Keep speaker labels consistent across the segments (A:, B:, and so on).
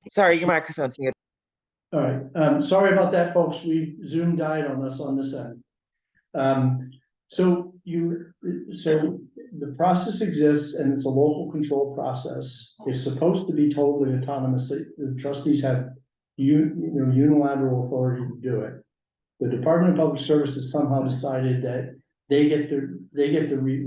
A: Sorry, your microphone's muted.
B: All right, sorry about that, folks. Zoom died on us on this end. So the process exists and it's a local control process. It's supposed to be totally autonomous. The trustees have unilateral authority to do it. The Department of Public Services somehow decided that we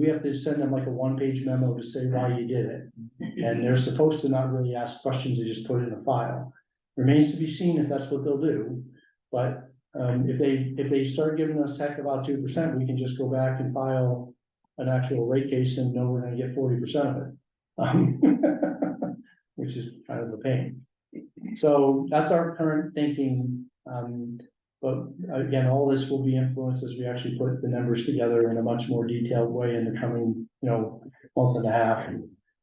B: have to send them like a one-page memo to say why you did it. And they're supposed to not really ask questions, they just put it in a file. Remains to be seen if that's what they'll do, but if they start giving us heck about 2%, we can just go back and file an actual rate case and know we're gonna get 40% of it. Which is kind of a pain. So that's our current thinking. But again, all this will be influenced as we actually put the numbers together in a much more detailed way in the coming, month and a half.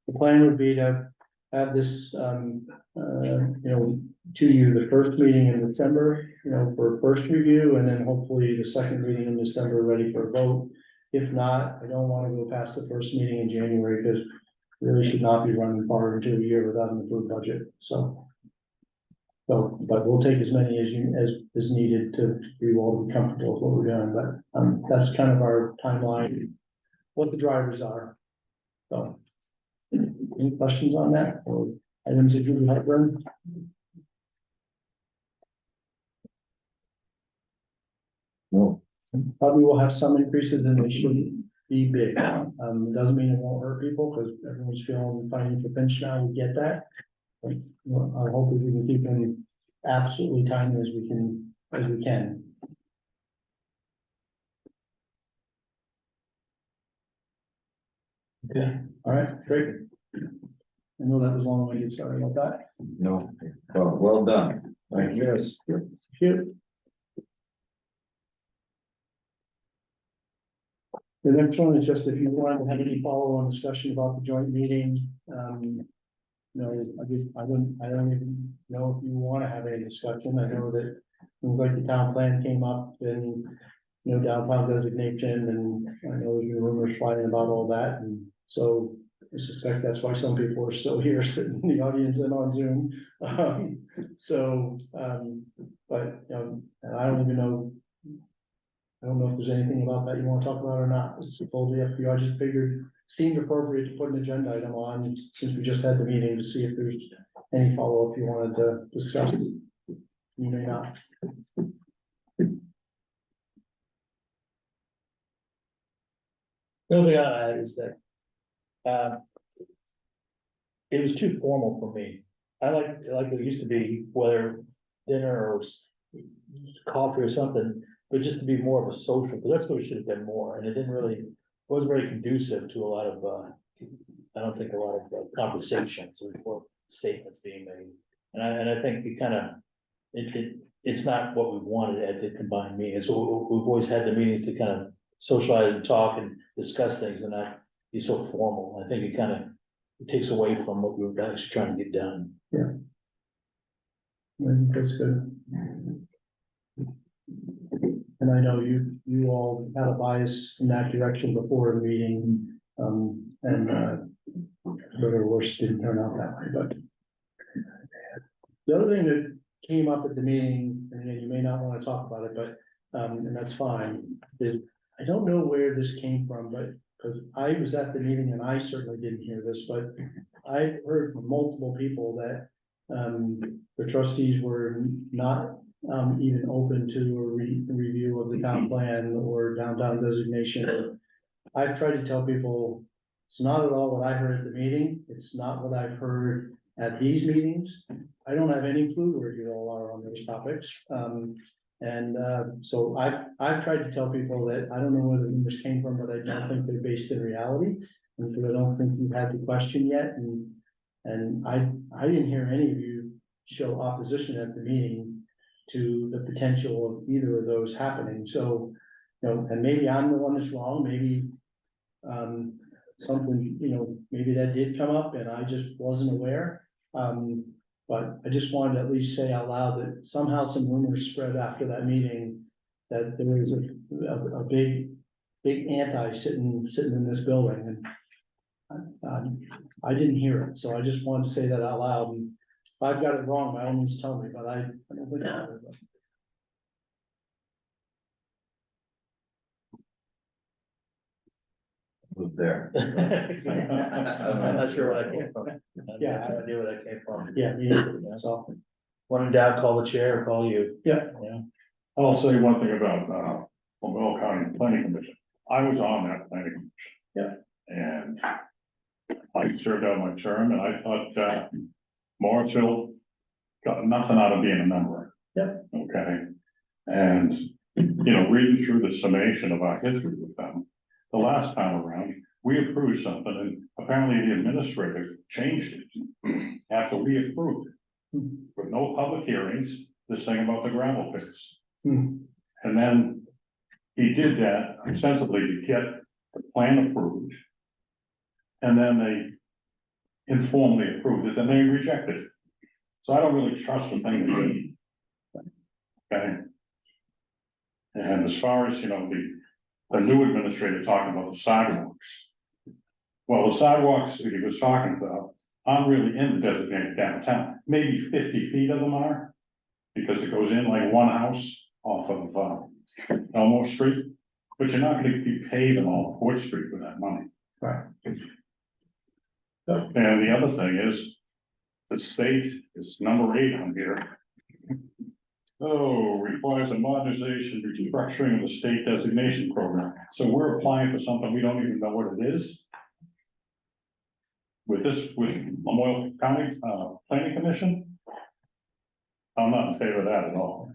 B: The plan would be to have this, to you, the first meeting in December, for first review, and then hopefully the second meeting in December ready for a vote. If not, I don't want to go past the first meeting in January because really should not be running far into a year without an approved budget. But we'll take as many as is needed to be all be comfortable with what we're doing. But that's kind of our timeline, what the drivers are. So, any questions on that or items that you would like, Vern? No. Probably will have some increases and they shouldn't be big. It doesn't mean it won't hurt people because everyone's feeling fighting for pinch now. We get that. But, I hope we can keep them absolutely tiny as we can. Okay. All right. Great. I know that was long-winded. Sorry about that.
C: No. Well done. Thank you.
B: Yes. Cute. The next one is just if you want to have any follow-on discussion about the joint meeting. I don't even know if you want to have any discussion. I know that like the town plan came up and downtown designation, and I know there's been rumors flying about all that, and so I suspect that's why some people are still here sitting in the audience and on Zoom. But I don't even know. I don't know if there's anything about that you want to talk about or not. It's totally up to you. I just figured it seemed appropriate to put an agenda item on since we just had the meeting to see if there's any follow-up you wanted to discuss. You may not.
D: The only thing I add is that it was too formal for me. I like it used to be, whether dinner or coffee or something, but just to be more of a social, because that's what it should have been more, and it wasn't very conducive to a lot of I don't think a lot of conversations or statements being made, and I think it's not what we wanted at the combined meetings. So we've always had the meetings to kind of socialize and talk and discuss things, and not be so formal. I think it takes away from what we were actually trying to get done.
B: Yeah, I think that's good. And I know you all had a bias in that direction before the meeting, and better or worse didn't turn out that way. But the other thing that came up at the meeting, and you may not want to talk about it, but and that's fine, is I don't know where this came from, but because I was at the meeting and I certainly didn't hear this, but I heard from multiple people that the trustees were not even open to a review of the town plan or downtown designation. I've tried to tell people it's not at all what I heard at the meeting. It's not what I've heard at these meetings. I don't have any clue where you all are on those topics. So I've tried to tell people that I don't know where the numbers came from, but I don't think they're based in reality. And so I don't think you've had the question yet. And I didn't hear any of you show opposition at the meeting to the potential of either of those happening. So, and maybe I'm the one that's wrong, maybe something, maybe that did come up and I just wasn't aware. But I just wanted to at least say out loud that somehow some rumors spread after that meeting that there was a big anti sitting in this building, and I didn't hear it. So I just wanted to say that out loud. If I've got it wrong, by all means tell me, but I don't think I have it.
C: Was there.
D: I'm not sure where that came from.
B: Yeah.
D: I have no idea where that came from.
B: Yeah, me neither, so,
D: When in doubt, call the chair or call you.
B: Yeah.
D: Yeah.
A: I'll say one thing about, Morrisville County Planning Commission. I was on that planning commission.
B: Yeah.
A: And I served out my term and I thought, Morrisville got nothing out of being a member.
B: Yeah.
A: Okay. And, reading through the summation of our history with them, the last time around, we approved something and apparently the administrator changed it after we approved it. With no public hearings, this thing about the gravel pits.
B: Hmm.
A: And then he did that ostensibly to get the plan approved. And then they informally approved it, and they rejected it. So I don't really trust the thing they did. Okay. And as far as, the new administrator talking about the sidewalks. Well, the sidewalks that he was talking about aren't really in the designated downtown, maybe 50 feet of them are. Because it goes in like one house off of Elmo Street, but you're not gonna be paving all of Port Street with that money.
B: right.
A: And the other thing is, the state is number 8 on here. Oh, requires a modernization, restructuring of the state designation program. So we're applying for something we don't even know what it is. With Morrisville County, Planning Commission. I'm not in favor of that at all.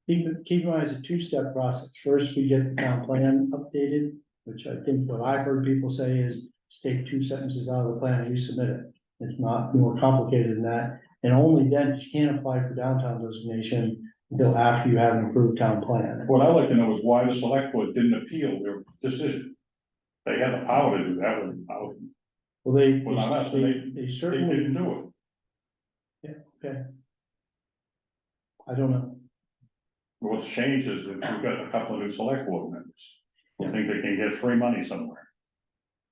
B: Keep in mind, it's a two-step process. First, we get the town plan updated, which I think what I've heard people say is take 2 sentences out of the plan and you submit it. It's not more complicated than that. And only then, you can't apply for downtown designation until after you have an approved town plan.
A: What I'd like to know is why the select board didn't appeal their decision. They had the power to do that without,
B: Well, they
A: they
B: certainly,
A: didn't do it.
B: okay. I don't know.
A: What's changed is that we've got a couple of new select board members who think they can get free money somewhere.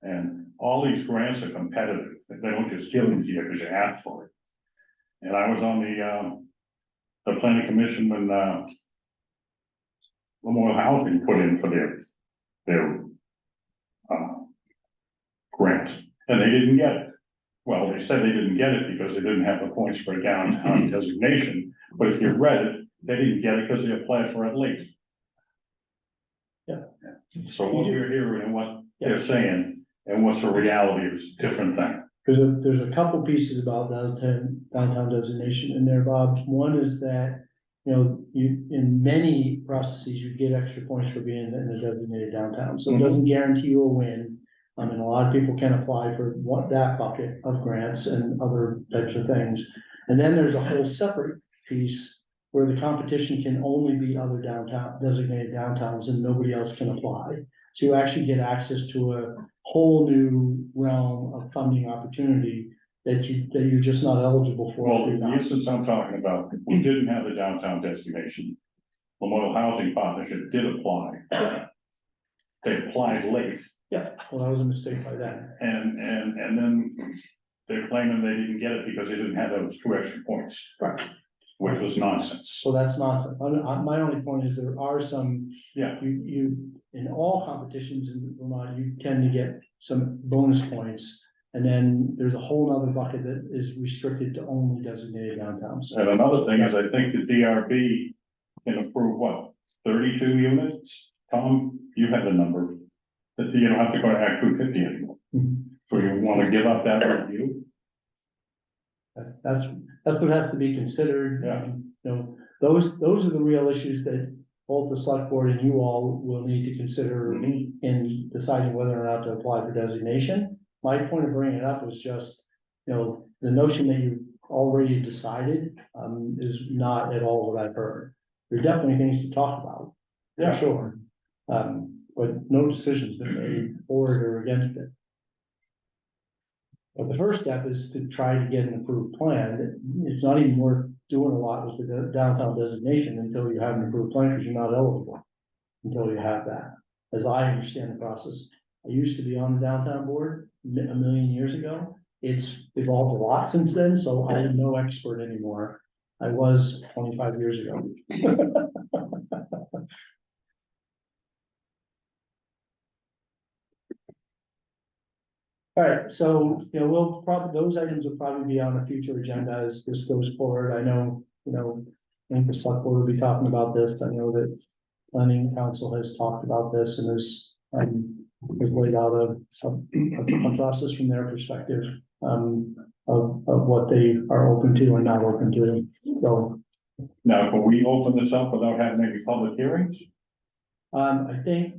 A: And all these grants are competitive, they don't just give them to you because you asked for it. And I was on the planning commission when Memorial Housing put in for their grant, and they didn't get it. Well, they said they didn't get it because they didn't have the points for a downtown designation, but if you read it, they didn't get it because they applied for it late.
B: Yeah.
A: So what we're hearing and what they're saying and what's the reality is a different thing.
B: There's a couple pieces about downtown designation in there, Bob. One is that, you, in many processes, you get extra points for being in a designated downtown, so it doesn't guarantee you a win. I mean, a lot of people can apply for that bucket of grants and other types of things. And then there's a whole separate piece where the competition can only be other designated downtowns and nobody else can apply. So you actually get access to a whole new realm of funding opportunity that you're just not eligible for.
A: Well, in the instance I'm talking about, we didn't have the downtown designation. Memorial Housing Partnership did apply. They applied late.
B: Yeah, well, that was a mistake by them.
A: And then they're claiming they didn't get it because they didn't have those 2 extra points.
B: Right.
A: Which was nonsense.
B: So that's nonsense. My only point is there are some.
A: Yeah.
B: You, in all competitions in Vermont, you tend to get some bonus points. And then there's a whole nother bucket that is restricted to only designated downtowns.
A: And another thing is, I think the DRB can approve what, 32 units? Tom, you had the number, that you don't have to go to Act 250 anymore.
B: Mhm.
A: So you want to give up that review?
B: That's what has to be considered.
A: Yeah.
B: Those are the real issues that both the select board and you all will need to consider in deciding whether or not to apply for designation. My point of bringing it up was just, the notion that you already decided, is not at all what I've heard. There are definitely things to talk about, for
A: Yeah.
B: sure. But no decision's been made for it or against it. But the first step is to try to get an approved plan. It's not even worth doing a lot with the downtown designation until you have an approved plan, because you're not eligible until you have that, as I understand the process. I used to be on the downtown board a million years ago, It's evolved a lot since then, so I am no expert anymore. I was 25 years ago. All right, so, we'll probably, those items will probably be on a future agenda as this goes forward. I know, I think the select board will be talking about this. I know that planning council has talked about this and has laid out a process from their perspective, of what they are open to and not open to. So,
A: Now, can we open this up without having any public hearings?
B: I think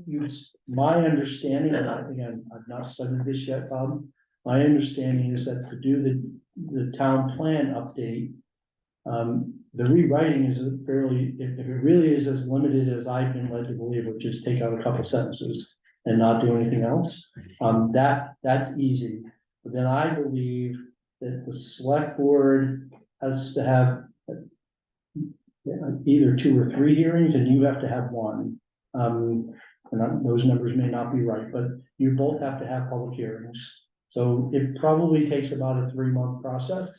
B: my understanding, and again, I've not studied this yet, Bob. My understanding is that to do the town plan update, the rewriting is a fairly, if it really is as limited as I've been led to believe, which is take out a couple sentences and not do anything else, that's easy. But then I believe that the select board has to have either 2 or 3 hearings, and you have to have 1. Those numbers may not be right, but you both have to have public hearings. So it probably takes about a 3-month process.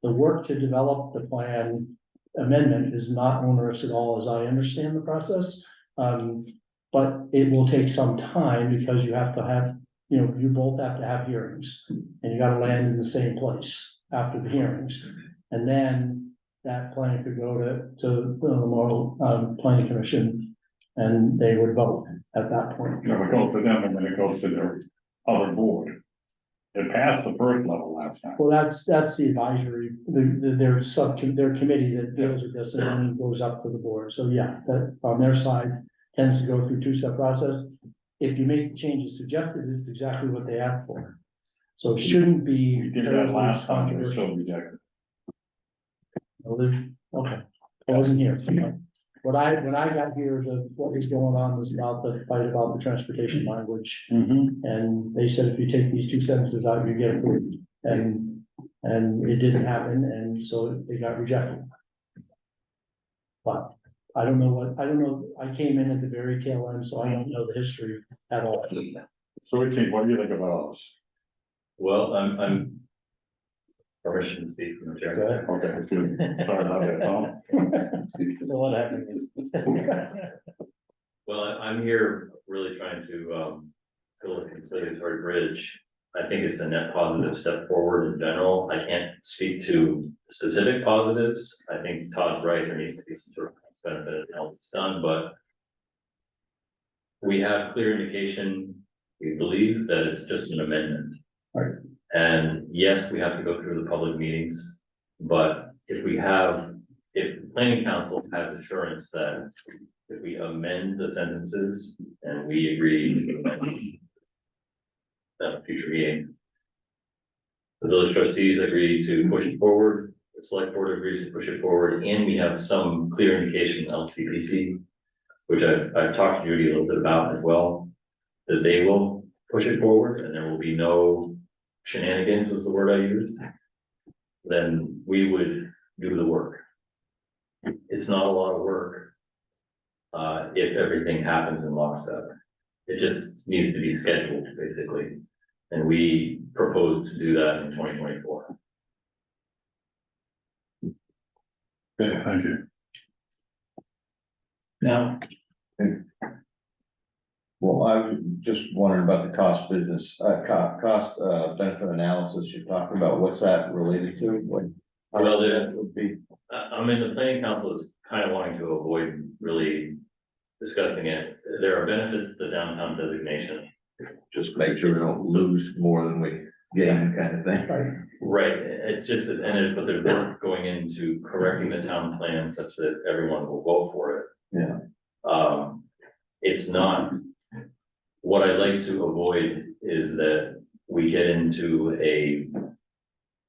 B: The work to develop the plan amendment is not onerous at all, as I understand the process. But it will take some time because you have to have, you both have to have hearings, and you gotta land in the same place after the hearings. And then that plan could go to the Memorial Planning Commission, and they would vote at that point.
A: It goes to them and then it goes to their other board. It passed the first level last time.
B: Well, that's the advisory, their committee that deals with this, and then it goes up to the board. So yeah, that on their side tends to go through 2-step process. If you make changes suggested, it's exactly what they asked for. So it shouldn't be.
A: We did that last time, it was still rejected.
B: Okay, I wasn't here. When I got here, what was going on was about the fight about the transportation language. And they said, if you take these 2 sentences out, you get approved. And it didn't happen, and so it got rejected. But I don't know, I came in at the very tail end, so I don't know the history at all.
A: So what do you think about us?
E: Well, I'm. Permission to speak from the chair.
B: Go ahead.
A: Okay, good. Sorry about that, Tom.
D: So what happened?
E: Well, I'm here really trying to build a conciliatory bridge. I think it's a net positive step forward in general. I can't speak to specific positives. I think Todd's right, there needs to be some sort of benefit and else is done, but we have clear indication, we believe that it's just an amendment.
B: Right.
E: And yes, we have to go through the public meetings, but if the planning council has assurance that if we amend the sentences and we agree to amend at a future meeting, the village trustees agree to push it forward, the select board agrees to push it forward, and we have some clear indication from LCPC, which I've talked to Judy a little bit about as well, that they will push it forward and there will be no shenanigans was the word I used, then we would do the work. It's not a lot of work if everything happens in lockstep. It just needs to be scheduled, basically. And we propose to do that in 2024.
A: Okay, thank you.
D: Now,
C: Well, I was just wondering about the cost benefit analysis you're talking about. What's that related to?
E: Well,
C: that would be.
E: I mean, the planning council is kind of wanting to avoid really discussing it. There are benefits to downtown designation.
C: Just make sure we don't lose more than we gain, kind of thing.
E: Right, it's just that, but there's work going into correcting the town plan such that everyone will vote for it.
C: Yeah.
E: It's not, what I'd like to avoid is that we get into a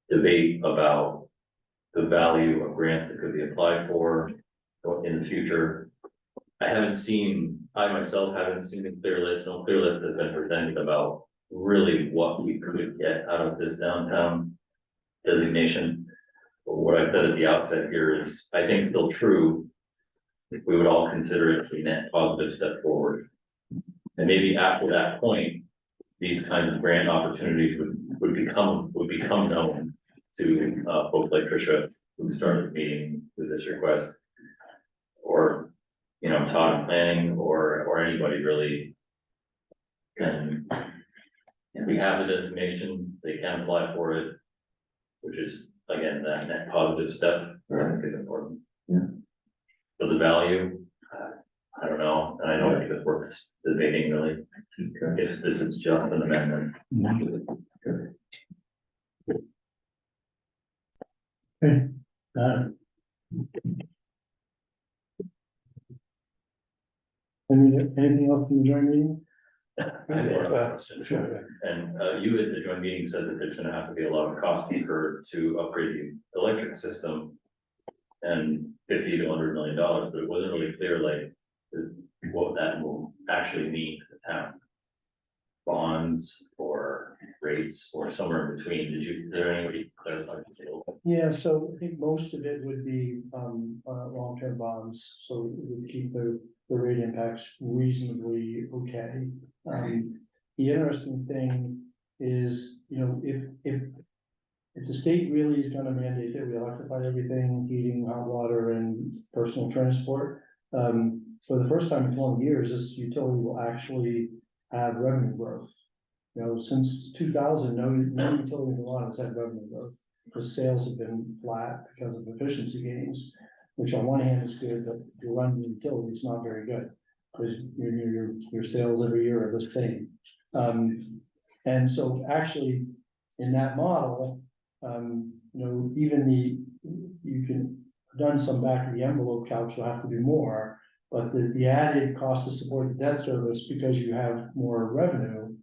E: debate about the value of grants that could be applied for in the future. I myself haven't seen a clear list, no clear list has been presented about really what we could get out of this downtown designation. But what I said at the outset here is, I think still true, we would all consider it a net positive step forward. And maybe after that point, these kinds of grant opportunities would become known to, folks like Tricia, who started the meeting with this request. Or, you know, Todd Planning, or anybody really can, if we have the designation, they can apply for it. Which is, again, that next positive step, I think is important.
C: Yeah.
E: For the value, I don't know, and I don't think it's worth debating really, if this is just an amendment.
B: Anything else from the joint meeting?
E: I have one other question.
B: Sure.
E: And, you at the joint meeting said that there's gonna have to be a lot of cost incurred to upgrade the electric system. And $50 to $100 million, but it wasn't really clear, like, what that will actually mean to the town. Bonds or rates or somewhere in between, is there any way to clarify the deal?
B: Yeah, so I think most of it would be, long-term bonds, so it would keep the rate impacts reasonably okay. The interesting thing is, you know, if the state really is gonna mandate that we electrify everything, heating, hot water, and personal transport, for the first time in 20 years, this utility will actually have revenue growth. You know, since 2000, no utility in Vermont has had revenue growth, because sales have been flat because of efficiency gains, which on one hand is good, but if you run the utility, it's not very good, because your sales every year are the same. And so actually, in that model, you know, even you can done some back of the envelope calcs, you'll have to do more, but the added cost to support the debt service, because you have more revenue,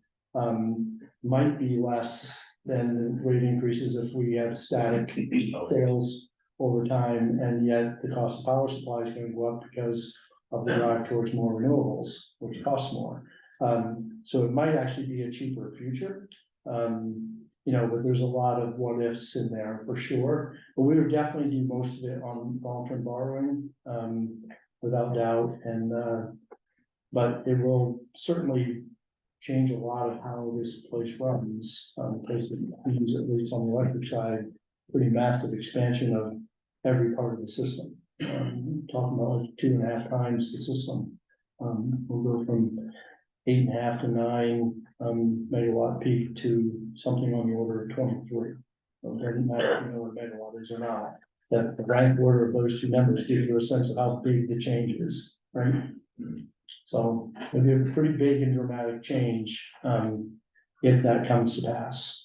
B: might be less than the rate increases if we have static sales over time, and yet the cost of power supply is gonna go up because of the drive towards more renewables, which costs more. So it might actually be a cheaper future. You know, but there's a lot of what ifs in there for sure, but we would definitely do most of it on long-term borrowing, without doubt, and, but it will certainly change a lot of how this place runs, because we use, at least on the electric side, pretty massive expansion of every part of the system. Talking about like 2.5 times the system. We'll go from 8.5 to 9 megawatt peak to something on the order of 23. So it doesn't matter if you know what megawatt is or not. That the rank order of those two numbers gives you a sense of how big the change is, right? So it'll be a pretty big and dramatic change, if that comes to pass.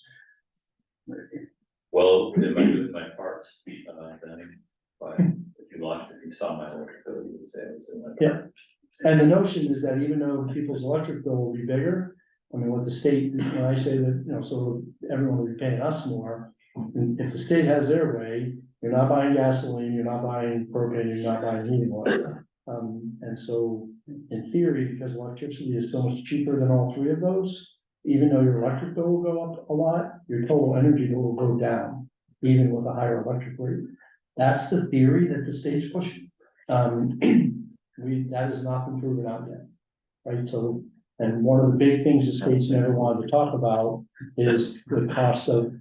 E: Well, if I do my part, then, but if you saw my electric bill, you would say I was doing my part.
B: Yeah. And the notion is that even though people's electric bill will be bigger, I mean, what the state, when I say that, you know, so everyone will be paying us more. And if the state has their way, you're not buying gasoline, you're not buying propane, you're not buying heating oil. And so in theory, because electricity is so much cheaper than all three of those, even though your electric bill will go up a lot, your total energy bill will go down, even with a higher electric rate. That's the theory that the state's pushing. That has not been proven out yet, right? So, and one of the big things the state's never wanted to talk about is the cost of,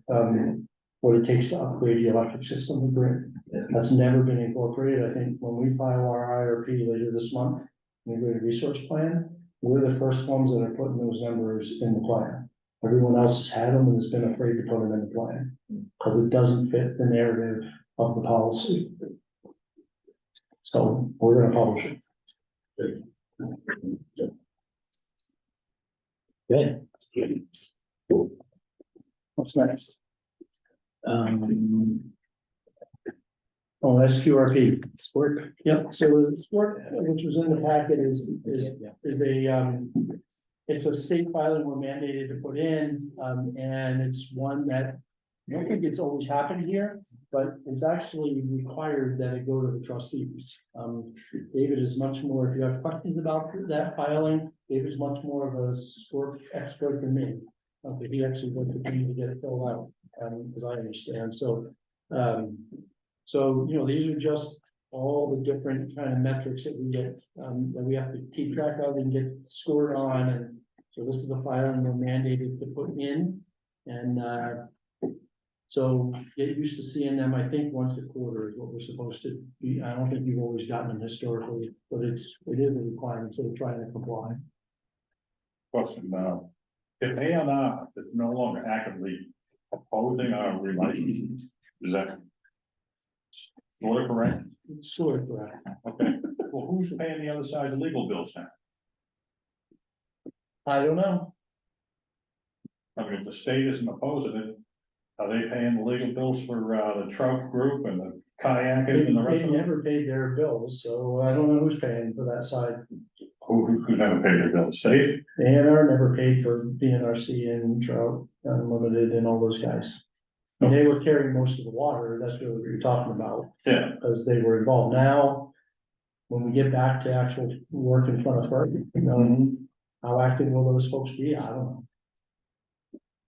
B: what it takes to upgrade the electric system to grid. That's never been incorporated. I think when we file our IRP later this month, integrated resource plan, we're the first ones that are putting those numbers in the plan. Everyone else has had them and has been afraid to put them in the plan, because it doesn't fit the narrative of the policy. So we're gonna publish it.
D: Good.
B: What's next? Oh, SQRP. Sport. Yep, so the sport, which was in the packet is a, it's a state filing we're mandated to put in, and it's one that I don't think it's always happened here, but it's actually required that it go to the trustees. David is much more, if you have questions about that filing, David's much more of a sport expert than me. But he actually went to me to get it filled out, as I understand, so, so, you know, these are just all the different kind of metrics that we get, that we have to keep track of and get scored on, and So this is the filing we're mandated to put in, and, so get used to seeing them, I think, once a quarter is what we're supposed to be. I don't think you've always gotten them historically, but it is a requirement, so we're trying to comply.
A: Question, if A&R is no longer actively opposing our relicensing, is that sort of correct?
B: It's sort of correct.
A: Okay, well, who's paying the other side's legal bills now?
B: I don't know.
A: I mean, if the state isn't opposing it, are they paying the legal bills for, the trout group and the kayakers and the rest
B: They
A: of them?
B: never paid their bills, so I don't know who's paying for that side.
A: Who's never paid their bill, the state?
B: The A&R never paid for BNRC and Trout Unlimited and all those guys. And they were carrying most of the water, that's really what you're talking about,
A: Yeah,
B: because they were involved. Now, when we get back to actual work in front of her, how active will those folks be? I don't know.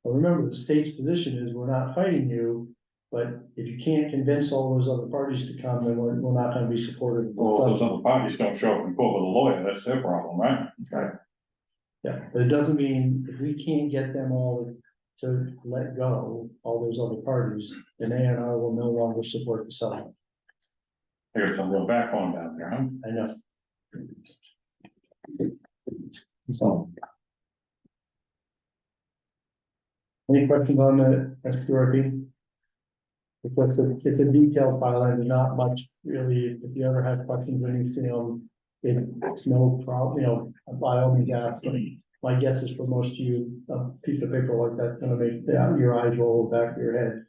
B: But remember, the state's position is we're not fighting you, but if you can't convince all those other parties to come, then we're not gonna be supportive.
A: well, if those other parties don't show up in court with a lawyer, that's their problem, right?
B: Yeah, but it doesn't mean if we can't get them all to let go, all those other parties, then A&R will no longer support the settlement.
A: There's some real backbone down there, huh?
B: I know. So. Any questions on the SQRP? Because it's a detailed file and not much really, if you ever have questions when you see them, it's no problem, you know, by all means ask. My guess is for most of you, a piece of paper like that's gonna make your eyes roll back of your head.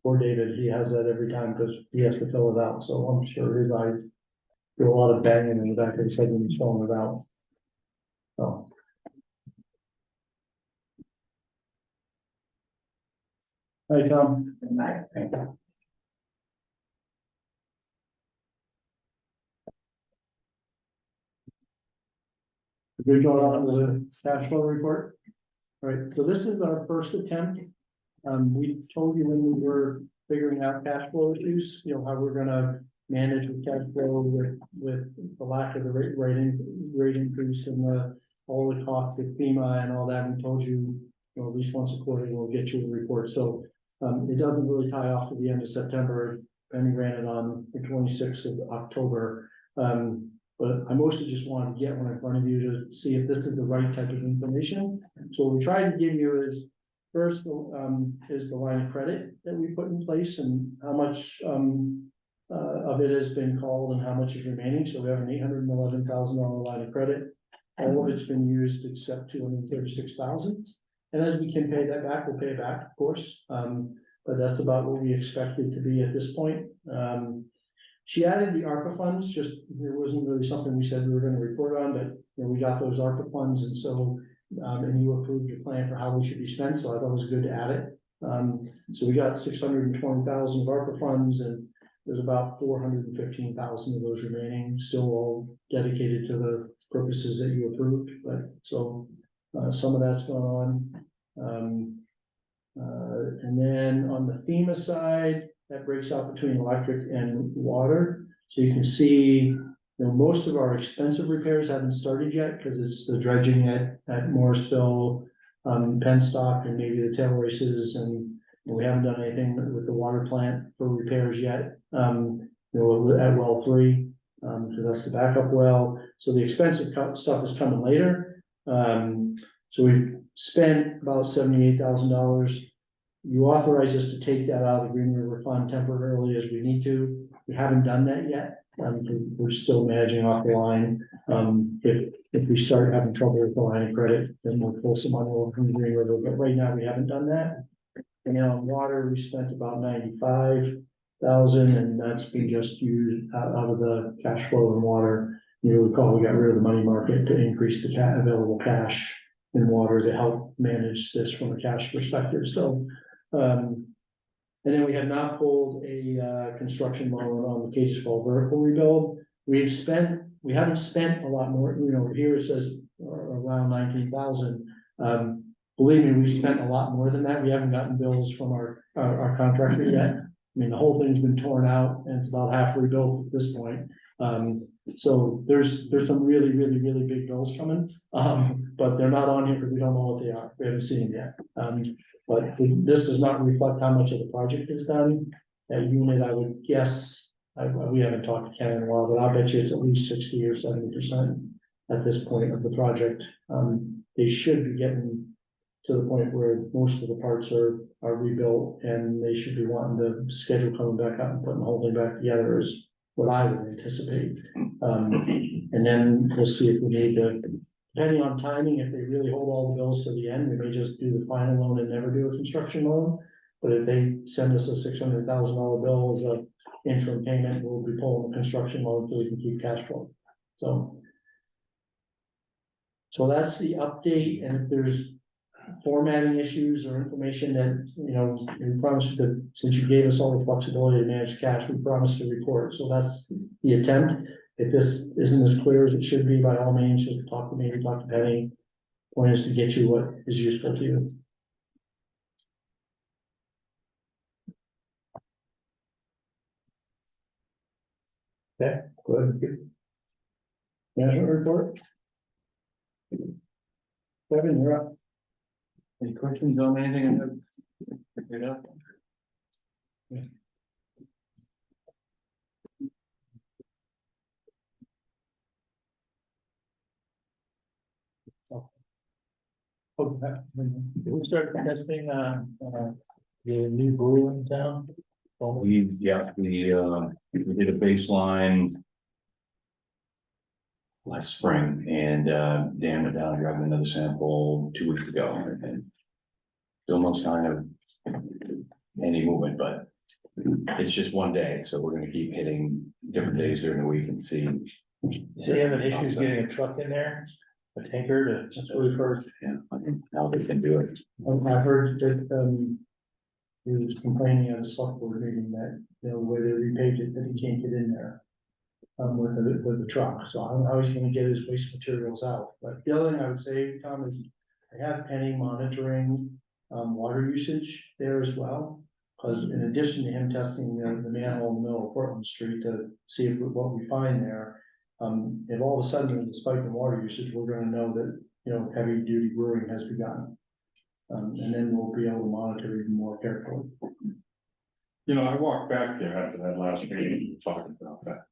B: Poor David, he has that every time because he has to fill it out, so I'm sure his eyes do a lot of banging in the back of his head when he's filling it out. So. Hi, Tom. Good going on with the cash flow report. All right, so this is our first attempt. We told you when we were figuring out cash flow issues, you know, how we're gonna manage with cash flow with the lack of the rate increase and all the cost with FEMA and all that. We told you, you know, at least once a quarter, we'll get you a report. So it doesn't really tie off to the end of September. Penny ran it on the 26th of October. But I mostly just wanted to get one in front of you to see if this is the right type of information. So what we tried to give you is first, is the line of credit that we put in place and how much of it has been called and how much is remaining. So we have an $811,000 line of credit. All of it's been used except $236,000. And as we can pay that back, we'll pay it back, of course. But that's about what we expected to be at this point. She added the ARPA funds, just there wasn't really something we said we were going to report on, but you know, we got those ARPA funds, and so and you approved your plan for how we should be spent, so I thought it was good to add it. So we got 620,000 of ARPA funds, and there's about 415,000 of those remaining, still all dedicated to the purposes that you approved. But so some of that's going on. And then on the FEMA side, that breaks out between electric and water. So you can see, you know, most of our expensive repairs haven't started yet because it's the dredging at Morrisville, Penstock, and maybe the tail races, and we haven't done anything with the water plant for repairs yet. You know, at well 3, so that's the backup well. So the expensive stuff is coming later. So we've spent about $78,000. You authorize us to take that out of the Green River Fund temporarily as we need to. We haven't done that yet. We're still managing off the line. If we start having trouble with the line of credit, then we'll pull some money over from the Green River. But right now we haven't done that. And now on water, we spent about $95,000, and that's been just used out of the cash flow and water. You recall we got rid of the money market to increase the available cash in water to help manage this from a cash perspective. So. And then we have not pulled a construction loan on the Cages Fall vertical rebuild. We haven't spent a lot more, you know, here it says around 19,000. Believe me, we spent a lot more than that. We haven't gotten bills from our contractor yet. I mean, the whole thing's been torn out and it's about half rebuilt at this point. So there's some really big bills coming, but they're not on here because we don't know what they are, we haven't seen them yet. But this does not reflect how much of the project is done. That unit, I would guess, we haven't talked to Ken in a while, but I'll bet you it's at least 60 or 70% at this point of the project. They should be getting to the point where most of the parts are rebuilt, and they should be wanting the schedule coming back up and putting the whole thing back together is what I would anticipate. And then we'll see if we need to, depending on timing, if they really hold all the bills to the end, we may just do the final loan and never do a construction loan. But if they send us a $600,000 bill as a interim payment, we'll be pulling the construction loan so we can keep cash flow. So that's the update, and if there's formatting issues or information that, you know, we promised that since you gave us all the flexibility to manage cash, we promised to report. So that's the attempt. If this isn't as clear as it should be, by all means, you can talk to me, talk to Penny. Point is to get you what is useful to you. Okay, good. Management report. Kevin, you're up.
C: Any questions on anything I have figured out?
D: We started testing, the new brew in town.
F: We did a baseline last spring and, Dan went down and grabbed another sample 2 weeks ago and still no sign of any movement, but it's just one day. So we're gonna keep hitting different days during the week and see.
D: So you having issues getting a truck in there, a tanker to?
B: That's what we've heard.
F: Yeah, how they can do it.
B: I heard that, he was complaining at a select board meeting that, you know, the way they repaved it, that he can't get in there. With the truck, so I don't know how he's gonna get his waste materials out, but the other thing I would say, Tom, is I have Penny monitoring, water usage there as well. Cause in addition to him testing the manhole in the middle of Portland Street to see if what we find there. If all of a sudden there's a spike in water usage, we're gonna know that, you know, heavy duty brewing has begun. And then we'll be able to monitor even more carefully.
A: You know, I walked back there after that last meeting, we were talking about that.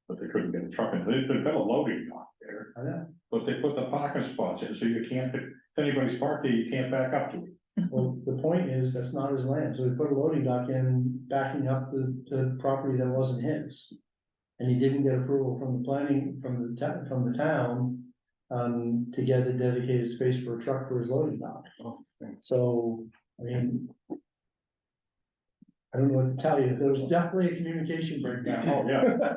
A: But they couldn't get a truck in, they've got a loading dock there,
B: I know.
A: but they put the parking spots in, so you can't, if anybody's parked there, you can't back up to it.
B: Well, the point is, that's not his land, so he put a loading dock in, backing up the property that wasn't his. And he didn't get approval from the planning, from the town, to get a dedicated space for a truck for his loading dock. So, I mean. I don't know what to tell you, there was definitely a communication breakdown.
A: Oh, yeah.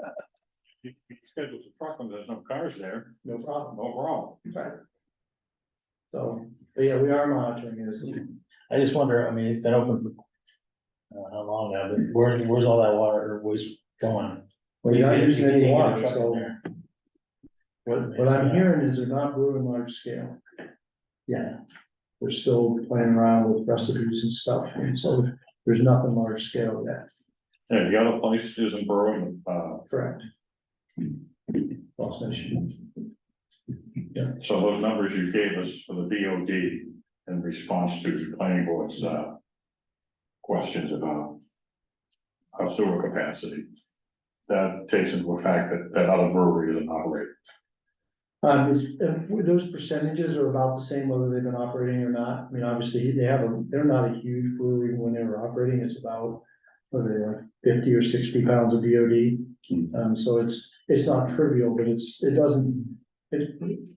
A: He schedules a truck when there's no cars there,
B: No problem.
A: no problem.
B: Right. So, but yeah, we are monitoring this.
D: I just wonder, I mean, it's been open for, how long now, but where's all that water or waste going?
B: Well, you're not using any
D: You can't get a
B: water,
D: truck in
B: so
D: there.
B: what I'm hearing is they're not brewing large scale. Yeah, they're still playing around with recipes and stuff, and so there's nothing large scale yet.
A: Yeah, the other place isn't brewing,
B: Correct. Lost Nation.
A: so those numbers you gave us for the BOD in response to the planning board's, questions about our sewer capacity. That takes into effect that other brewery isn't operating.
B: Those percentages are about the same whether they've been operating or not. I mean, obviously, they're not a huge brewery when they were operating, it's about, what are they, like 50 or 60 pounds of BOD. So it's not trivial, but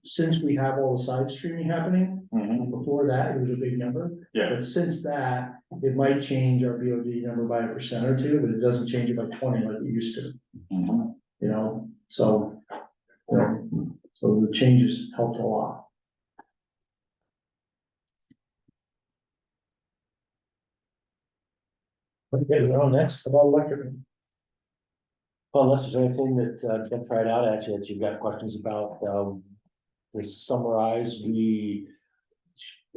B: since we have all the side streaming happening, before that, it was a big number.
A: Yeah,
B: But since that, it might change our BOD number by 1% or 2, but it doesn't change it by 20 like it used to, you know, so. So the changes helped a lot.
D: Okay, we're on next, about electric. Well, unless there's anything that Jeff tried out at you that you've got questions about, to summarize, we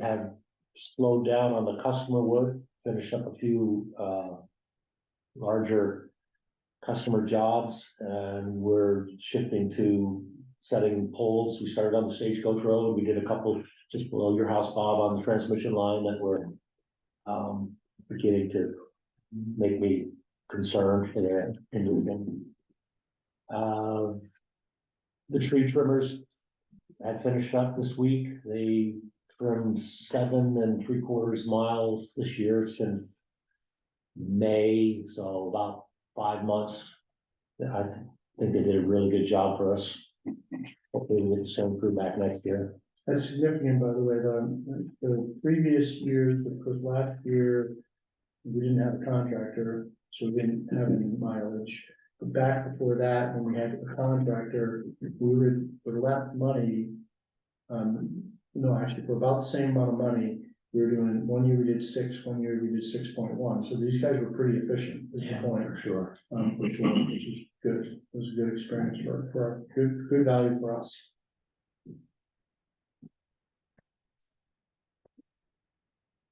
D: have slowed down on the customer wood, finished up a few larger customer jobs, and we're shifting to setting poles. We started on the Stagecoach Road. We did a couple just below your house, Bob, on the transmission line that were beginning to make me concerned for their moving. The tree trimmers had finished up this week. They trimmed 7 3/4 miles this year since May, so about 5 months. I think they did a really good job for us. Hopefully we'll get the same crew back next year.
B: That's significant, by the way, the previous years, because last year we didn't have a contractor, so we didn't have any mileage. But back before that, when we had a contractor, we left money. No, actually, for about the same amount of money, we were doing, 1 year we did 6, 1 year we did 6.1, so these guys were pretty efficient, is the point.
D: For sure.
B: Which is good, it was a good experience for good value for us.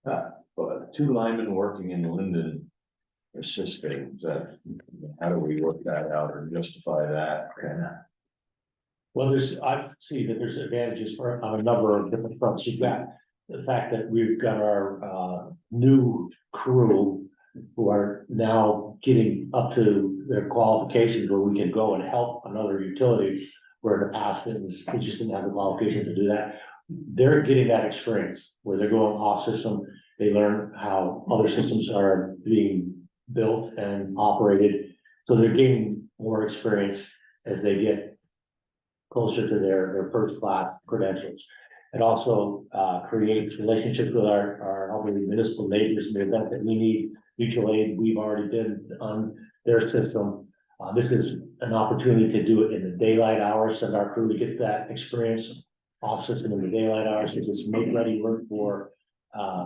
F: But 2 linemen working in Linden assisting, how do we work that out or justify that?
D: Well, I see that there's advantages for on a number of different fronts. You've got the fact that we've got our new crew who are now getting up to their qualifications where we can go and help another utility where in the past they just didn't have the qualifications to do that. They're getting that experience where they're going off system. They learn how other systems are being built and operated. So they're gaining more experience as they get closer to their first class credentials. It also creates relationships with our elderly municipal neighbors in the event that we need mutual aid. We've already been on their system. This is an opportunity to do it in the daylight hours, send our crew to get that experience off system in the daylight hours, to just make ready work for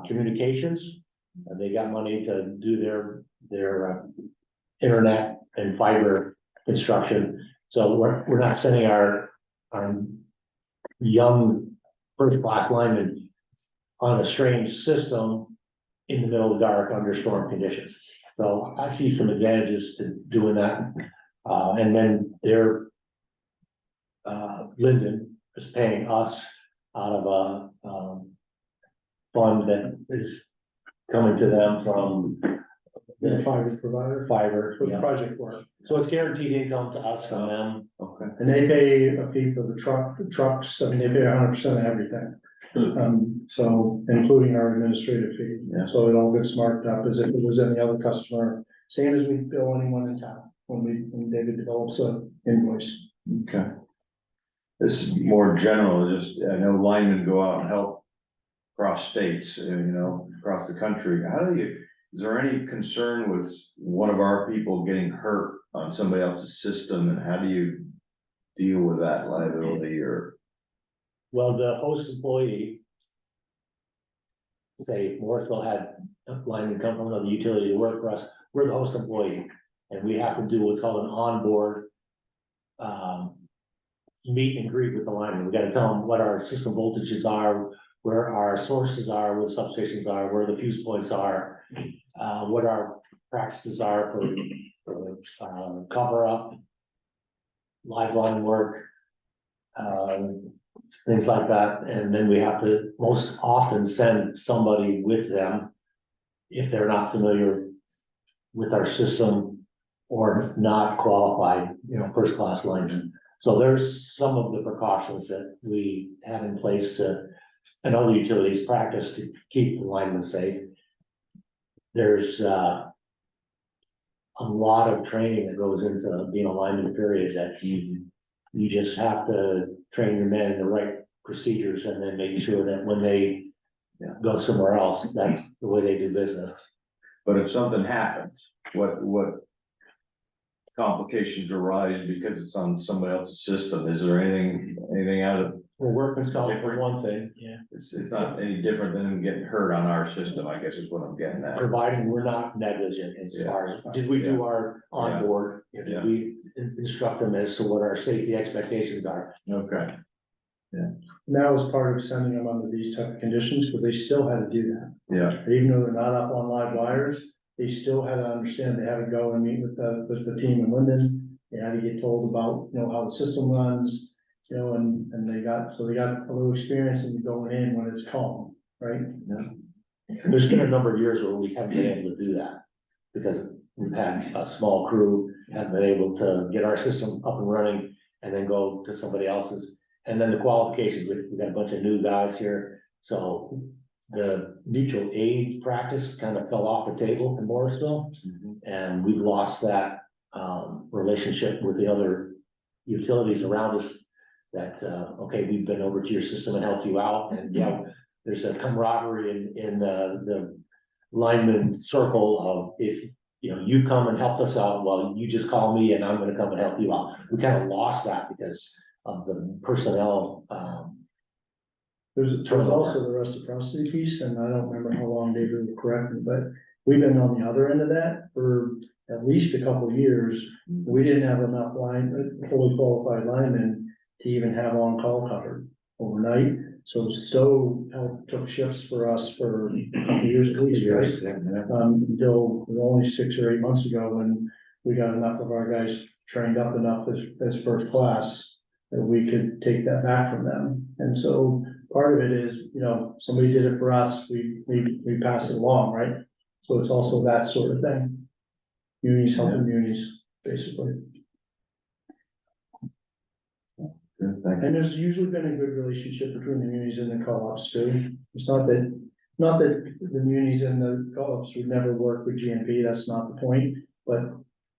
D: communications. And they got money to do their internet and fiber construction. So we're not sending our young first class linemen on a strange system in the middle of the dark under storm conditions. So I see some advantages to doing that. And then Linden is paying us out of a fund that is coming to them from
B: The fiber provider
D: fiber.
B: for the
D: Yeah.
B: project work.
D: So it's guaranteed income to us from them.
F: Okay.
B: And they pay a fee for the trucks, I mean, they pay 100% of everything. So including our administrative fee,
F: Yeah.
B: so it all gets marked up as if it was any other customer, same as we bill anyone in town, when David develops a invoice.
C: Okay. This is more general, just, I know linemen go out and help across states, across the country. Is there any concern with one of our people getting hurt on somebody else's system, and how do you deal with that liability or?
D: Well, the host employee, say Morrisville had a lineman come from another utility to work for us, we're the host employee. And we have to do what's called an onboard meet and greet with the lineman. We gotta tell them what our system voltages are, where our sources are, where the substations are, where the fuse points are, what our practices are for cover up, live line work, things like that. And then we have to most often send somebody with them if they're not familiar with our system or not qualified, first class linemen. So there's some of the precautions that we have in place and other utilities practice to keep the linemen safe. There's a lot of training that goes into being a lineman, period, that you just have to train your men in the right procedures and then make sure that when they go somewhere else, that's the way they do business.
C: But if something happens, what complications arise because it's on somebody else's system? Is there anything out of,
D: Well, workman's comp for one thing,
C: it's not any different than them getting hurt on our system, I guess is what I'm getting at.
D: providing we're not negligent as far as, did we do our onboard? Did we instruct them as to what our safety expectations are?
C: Okay.
B: And that was part of sending them under these type of conditions, but they still had to do that.
C: Yeah,
B: Even though they're not up on live wires, they still had to understand, they had to go and meet with the team in Linden. They had to get told about, how the system runs, and they got a little experience in going in when it's calm, right?
G: There's been a number of years where we haven't been able to do that, because we've had a small crew, haven't been able to get our system up and running, and then go to somebody else's. And then the qualifications, we've got a bunch of new guys here, so the mutual aid practice kind of fell off the table in Morrisville. And we've lost that relationship with the other utilities around us. That okay, we've been over to your system and helped you out, and there's a camaraderie in the lineman circle of, if you come and help us out, well, you just call me and I'm gonna come and help you out. We kind of lost that because of the personnel.
B: There's also the reciprocity piece, and I don't remember how long David will correct me, but we've been on the other end of that for at least a couple of years. We didn't have enough fully qualified linemen to even have on-call covered overnight. So took shifts for us for a couple of years at least, right? Until only 6 or 8 months ago, when we got enough of our guys trained up enough as first class that we could take that back from them. And so part of it is, somebody did it for us, we pass it along, right? So it's also that sort of thing. Munis helping munis, basically. And there's usually been a good relationship between the munis and the co-ops too. It's not that the munis and the co-ops would never work with GMP, that's not the point, but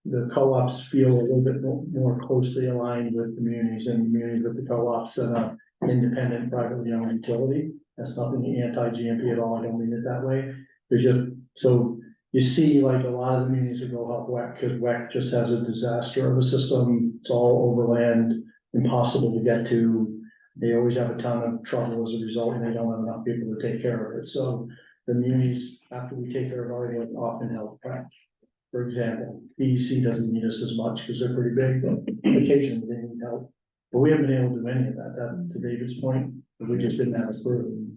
B: the co-ops feel a little bit more closely aligned with the munis, and the munis with the co-ops and an independent privately owned utility. That's nothing anti-GMP at all, I don't mean it that way. There's just, so you see like a lot of the munis that go help WEC, because WEC just has a disaster of a system. It's all overland, impossible to get to. They always have a ton of trouble as a result, and they don't have enough people to take care of it. So the munis, after we take care of our work, often help WEC. For example, BEC doesn't need us as much because they're pretty big, but occasionally they need help. But we haven't been able to do any of that, to David's point, we just didn't have a crew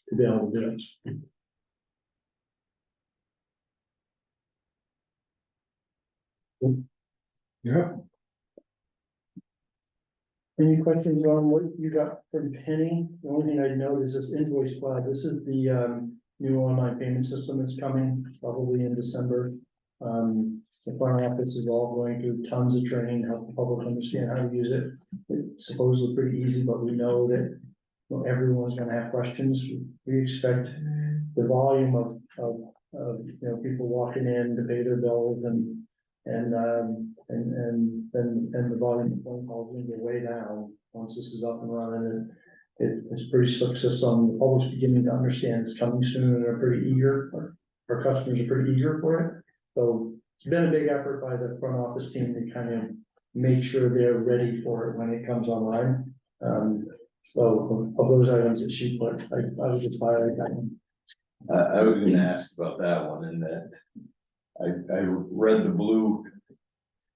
B: to be able to do it.
C: Yeah.
B: Any questions on what you got from Penny? The only thing I know is this invoice cloud. This is the new online payment system that's coming probably in December. The front office is all going through tons of training to help the public understand how to use it. It's supposedly pretty easy, but we know that everyone's gonna have questions. We expect the volume of people walking in to pay their bills and the volume of phone calls will go way down once this is up and running. It's a pretty slick system. The public's beginning to understand it's coming soon, and they're pretty eager. Our customers are pretty eager for it. So it's been a big effort by the front office team to kind of make sure they're ready for it when it comes online. So of those items that she put, I would just highlight that one.
C: I was gonna ask about that one, and that I read the blue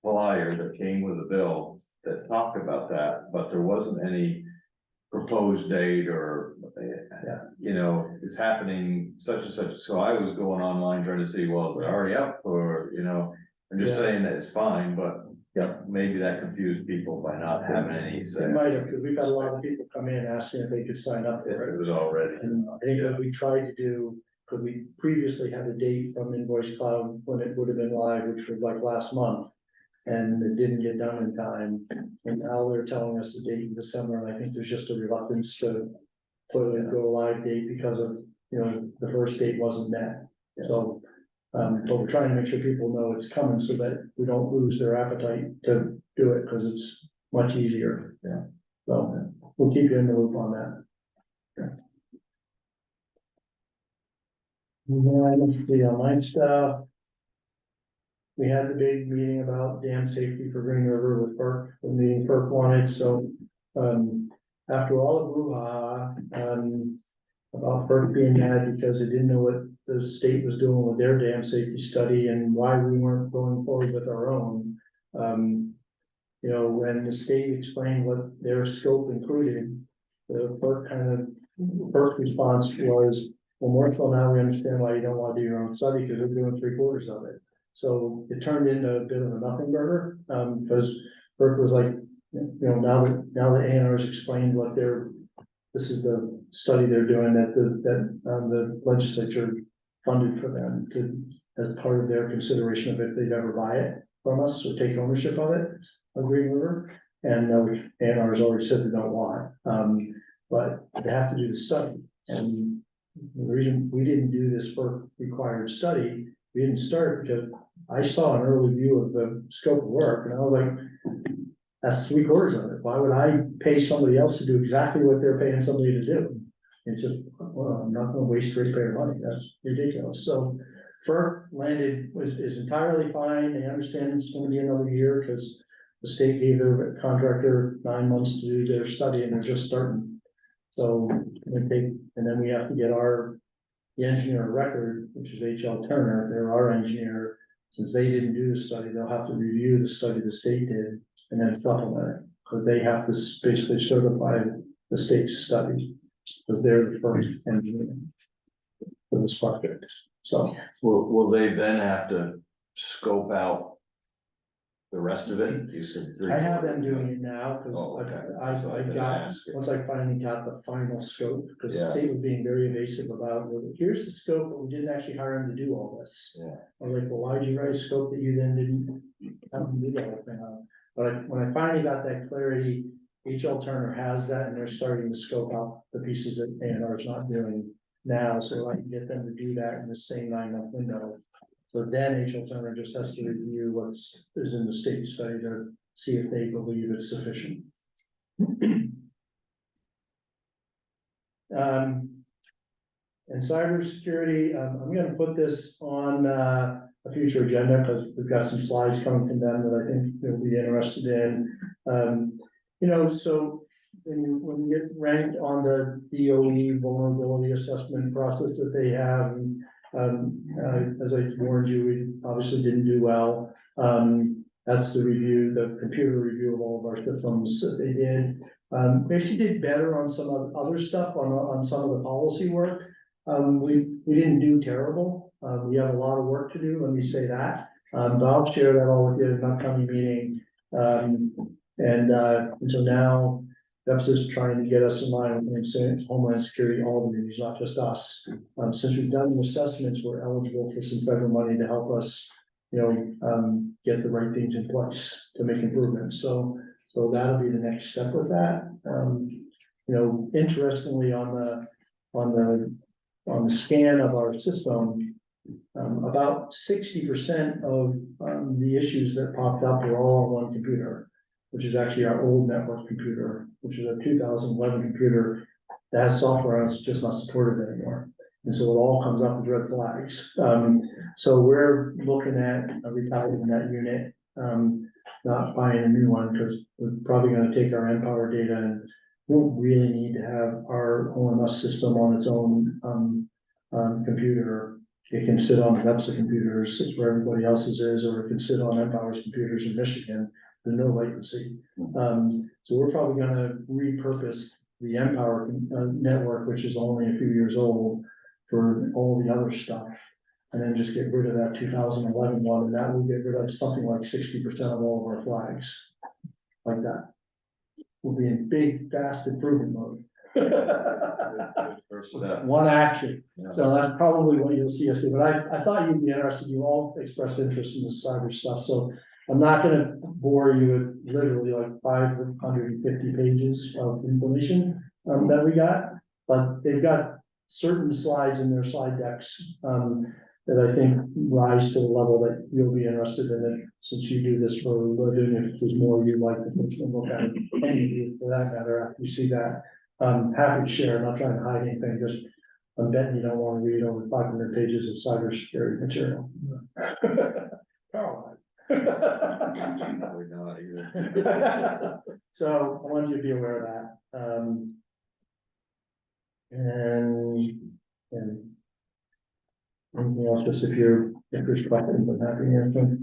C: flyer that came with the bill that talked about that, but there wasn't any proposed date or, it's happening such and such. So I was going online trying to see, well, is it already up, or, I'm just saying that it's fine, but maybe that confused people by not having any.
B: It might have, because we've had a lot of people come in asking if they could sign up
C: If
B: for it.
C: it was already.
B: And I think what we tried to do, because we previously had a date from Invoice Cloud when it would have been live, which was like last month. And it didn't get done in time, and now they're telling us the date in December, and I think there's just a reluctance to put it into a live date because of, the first date wasn't met. So, but we're trying to make sure people know it's coming so that we don't lose their appetite to do it, because it's much easier.
C: Yeah.
B: So we'll keep you in the loop on that. And then let's see, online stuff. We had the big meeting about dam safety for Green River with FERC, the meeting FERC wanted, so, after all the brouhaha, about FERC being mad because they didn't know what the state was doing with their dam safety study and why we weren't going forward with our own. When the state explained what their scope included, the FERC response was, well, Morrisville, now we understand why you don't want to do your own study, because we're doing 3/4 of it. So it turned into a bit of a nothing burger, because Burke was like, now that A&R's explained what this is the study they're doing that the legislature funded for them to, as part of their consideration of if they'd ever buy it from us or take ownership of it, of Green River. And A&R's already said they don't want it, but they have to do the study. And the reason we didn't do this for required study, we didn't start because I saw an early view of the scope of work and I was like, that's 3/4 of it. Why would I pay somebody else to do exactly what they're paying somebody to do? It's just, well, I'm not gonna waste ratepayer money. That's ridiculous. So FERC is entirely fine. They understand it's gonna be another year because the state gave their contractor 9 months to do their study and they're just starting. So and then we have to get the engineer of record, which is H.L. Turner, they're our engineer. Since they didn't do the study, they'll have to review the study the state did and then supplement it. But they have to basically certify the state's study, because they're the first engineer for this project. So
C: Will they then have to scope out the rest of it? You said
B: I have them doing it now, because
C: Oh, okay.
B: I got, once I finally got the final scope, because the
C: Yeah.
B: state was being very evasive about, well, here's the scope, but we didn't actually hire him to do all this.
C: Yeah.
B: I was like, well, why did you write a scope that you then didn't have him do that whole thing on? But when I finally got that clarity, H.L. Turner has that, and they're starting to scope out the pieces that A&R is not doing now, so I can get them to do that in the same 9-month window. So then H.L. Turner just has to review what is in the state study to see if they believe it's sufficient. And cybersecurity, I'm gonna put this on a future agenda because we've got some slides coming from them that I think you'll be interested in. So when you get ranked on the DOE vulnerability assessment process that they have, as I warned you, we obviously didn't do well. That's the review, the computer review of all of our systems that they did. We actually did better on some of the other stuff, on some of the policy work. We didn't do terrible. We have a lot of work to do, let me say that. But I'll share that all with you in an upcoming meeting. So now, that's just trying to get us in line with Homeland Security, all the news, not just us. Since we've done the assessments, we're eligible for some federal money to help us, get the right things in place to make improvements. So that'll be the next step with that. Interestingly, on the scan of our system, about 60% of the issues that popped up were all on one computer, which is actually our old network computer, which is a 2011 computer that has software on it's just not supported anymore. And so it all comes up with red flags. So we're looking at retiring that unit, not buying a new one, because we're probably going to take our Empower data and we don't really need to have our OMS system on its own computer. It can sit on the NEPSA computers where everybody else's is, or it can sit on Empower's computers in Michigan. There's no latency. So we're probably gonna repurpose the Empower network, which is only a few years old, for all the other stuff. And then just get rid of that 2011 one, and that will get rid of something like 60% of all of our flags. Like that. We'll be in big, fast improvement mode. One action. So that's probably what you'll see us do, but I thought you'd be interested, you all expressed interest in the cyber stuff, so I'm not gonna bore you with literally like 550 pages of information that we got, but they've got certain slides in their slide decks that I think rise to the level that you'll be interested in it, since you do this for a living. If there's more you'd like to look at it, for that matter, after you see that, I'm happy to share. I'm not trying to hide anything, just I'm betting you don't want to read over 500 pages of cybersecurity material. Caroline. So I wanted you to be aware of that. And anything else, just if you're questions, I'm happy to answer.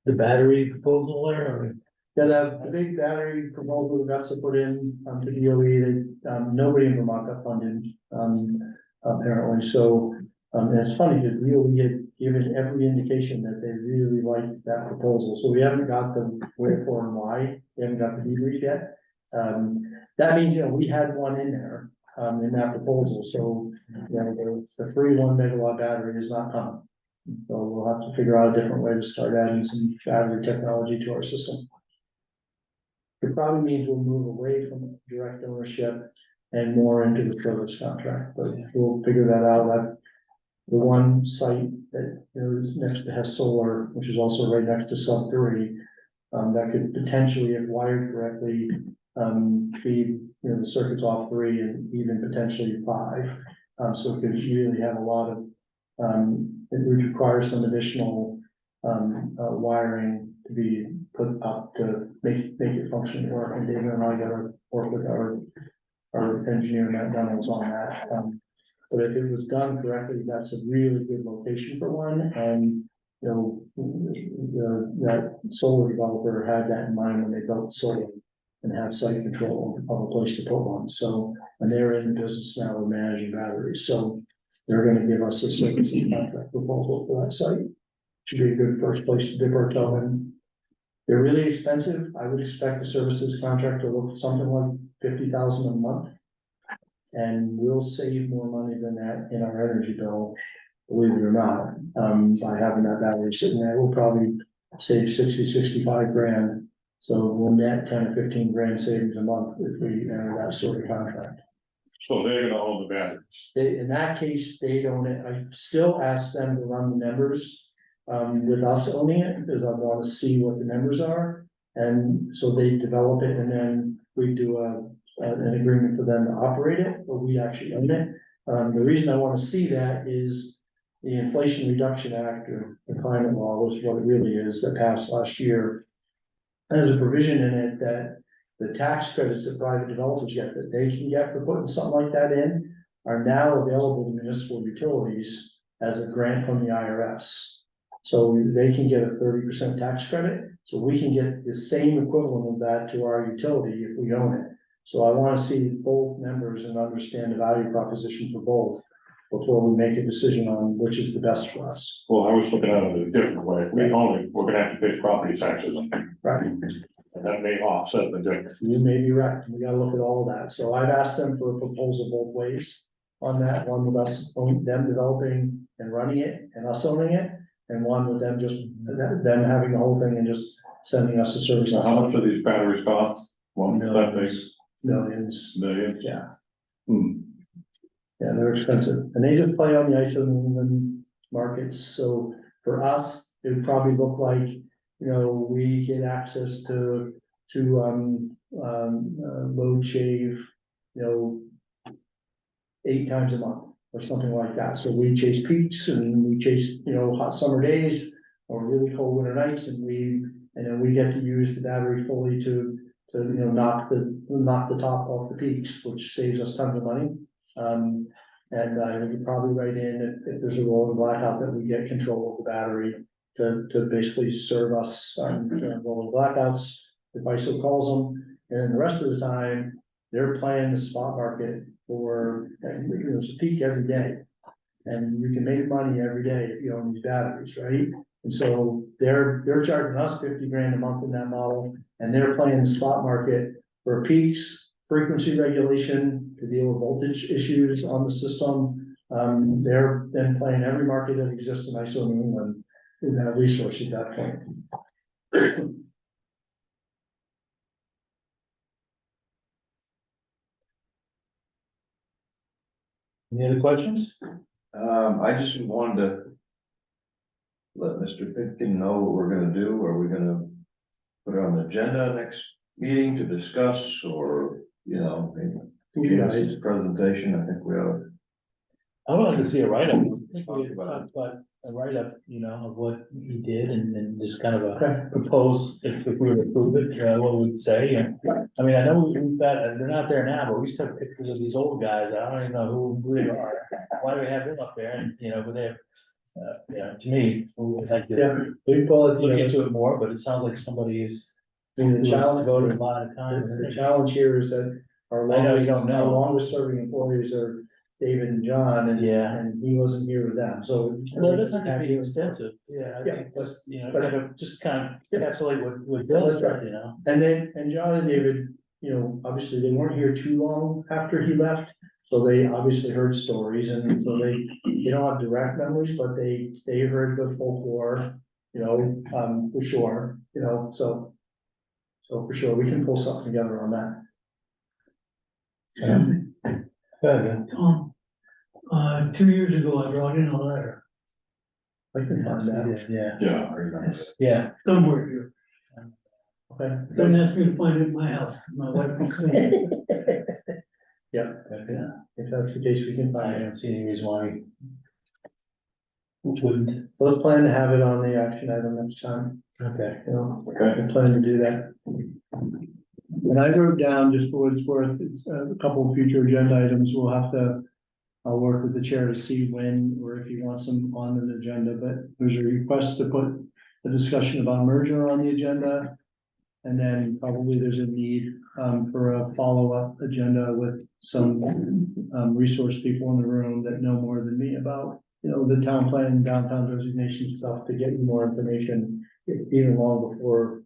D: The battery proposal there, or?
B: Yeah, the big battery proposal we got to put in to DOE, nobody in Vermont got funded. apparently, so, and it's funny, because we had given every indication that they really liked that proposal, so we haven't got the wherefore and why, we haven't got the debrief yet. That means, we had one in there, in that proposal, so, the free 1 megawatt battery is not coming. So we'll have to figure out a different way to start adding some battery technology to our system. It probably means we'll move away from direct ownership and more into the service contract, but we'll figure that out. The one site that, is next to has solar, which is also right next to sub 3, that could potentially, if wired correctly, feed, the circuits off 3 and even potentially 5. So it could really have a lot of, it would require some additional, wiring to be put up to make it function work, and David and I gotta work with our engineer, Matt Donalds, on that. But if it was done correctly, that's a really good location for one, and, that solar developer had that in mind when they built the solar and have site control of a place to put one, so, and they're in the business now of managing batteries, so they're gonna give us a service contract proposal for that site. Should be a good first place to dip our toe in. They're really expensive. I would expect the services contract to look something like 50,000 a month. And we'll save more money than that in our energy bill, believe it or not, by having that battery sitting there. We'll probably save 65 grand. So we'll net 10 or 15 grand savings a month if we enter that sort of contract.
A: So they're gonna own the batteries.
B: In that case, they own it. I still ask them to run the numbers with us owning it, because I want to see what the numbers are. And so they develop it, and then we do an agreement for them to operate it, but we actually own it. The reason I want to see that is the Inflation Reduction Act, or the climate law, was what it really is, that passed last year. There's a provision in it that the tax credits that private developers get, that they can get for putting something like that in, are now available to municipal utilities as a grant from the IRS. So they can get a 30% tax credit, so we can get the same equivalent of that to our utility if we own it. So I want to see both numbers and understand the value proposition for both before we make a decision on which is the best for us.
A: Well, I was looking at it a different way. If we own it, we're gonna have to pay property taxes on it.
B: Right.
A: And that may offset the difference.
B: You may be right. We gotta look at all of that. So I've asked them for a proposal both ways on that, one with us, them developing and running it and us owning it, and one with them just, them having the whole thing and just sending us a service.
A: So how much do these batteries cost? One, that big,
B: Millions,
A: millions?
B: yeah.
A: Hmm.
B: Yeah, they're expensive, and they just play on the ISO New England markets, so for us, it would probably look like, we get access to load shave, 8 times a month, or something like that, so we chase peaks, and we chase, hot summer days, or really cold winter nights, and then we get to use the battery fully to knock the top off the peaks, which saves us tons of money. And we could probably write in if there's a rolling blackout that we get control of the battery to basically serve us rolling blackouts, if ISO calls them. And then the rest of the time, they're playing the spot market for, it's a peak every day. And you can make money every day if you own these batteries, right? And so they're charging us 50 grand a month in that model, and they're playing the spot market for peaks, frequency regulation to deal with voltage issues on the system. They're then playing every market that exists in ISO New England in that resource at that point.
D: Any other questions?
C: I just wanted to let Mr. Pitkin know what we're gonna do. Are we gonna put it on the agenda next meeting to discuss, or, maybe give us his presentation? I think we ought to.
D: I would like to see a write-up. I think we had talked about a write-up, of what he did and just kind of a propose if we were to approve it, what we'd say. And I mean, I know we've got, they're not there now, but we used to have pictures of these old guys. I don't even know who they are. Why do we have them up there? And, but they're, to me, we would like to
B: We call it,
D: look into it more, but it sounds like somebody is.
B: the challenge,
D: Devoted a lot of time.
B: the challenge here is that our
D: I know you don't know.
B: longest serving employees are David and John, and.
D: Yeah.
B: And he wasn't here with them, so.
D: Well, it doesn't have to be extensive, yeah, I
B: Yeah,
D: think,
B: but-
D: just, you know,
B: but-
D: kind of, just kind of encapsulate what Bill
B: That's
D: said,
B: right.
D: you know?
B: And then, and John and David, you know, obviously they weren't here too long after he left. So they obviously heard stories, and so they don't have direct memories, but they heard the folklore, you know, for sure, you know, so. So for sure, we can pull something together on that.
H: Tom, 2 years ago, I brought in a letter,
B: I can find that.
D: Yeah,
F: Yeah. I remember.
D: yeah,
H: somewhere here.
B: Okay.
H: Don't ask me to find it in my house, 'cause my wife will clean it.
B: Yeah, if that's the case, we can
D: I
B: find it.
D: don't see any reason why we wouldn't,
B: Let's plan to have it on the action item next time,
D: okay.
B: you know,
F: Okay.
B: we plan to do that. And I wrote down, just for what it's worth, a couple of future agenda items, we'll have to. I'll work with the chair to see when, or if he wants them on the agenda, but there's a request to put a discussion about merger on the agenda. And then probably there's a need, for a follow-up agenda with some, resource people in the room that know more than me about, you know, the town plan, downtown designation stuff, to get you more information, even long before,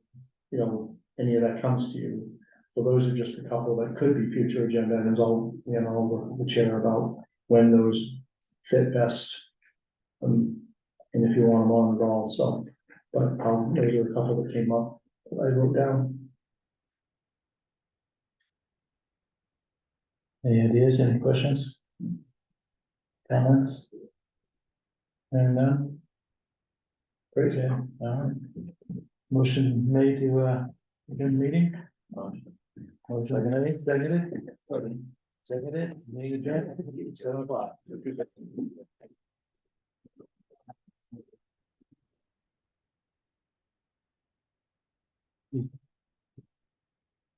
B: you know, any of that comes to you. So those are just a couple that could be future agenda items. I'll, you know, I'll work with the chair about when those fit best. And if you want them on at all, so, but, those are a couple that came up, that I wrote down.
D: Any ideas, any questions? Comments? And none? Great, yeah, all right. Motion made to, begin the meeting? Motion seconded, meeting adjourned, 7:00.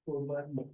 D: Well, but-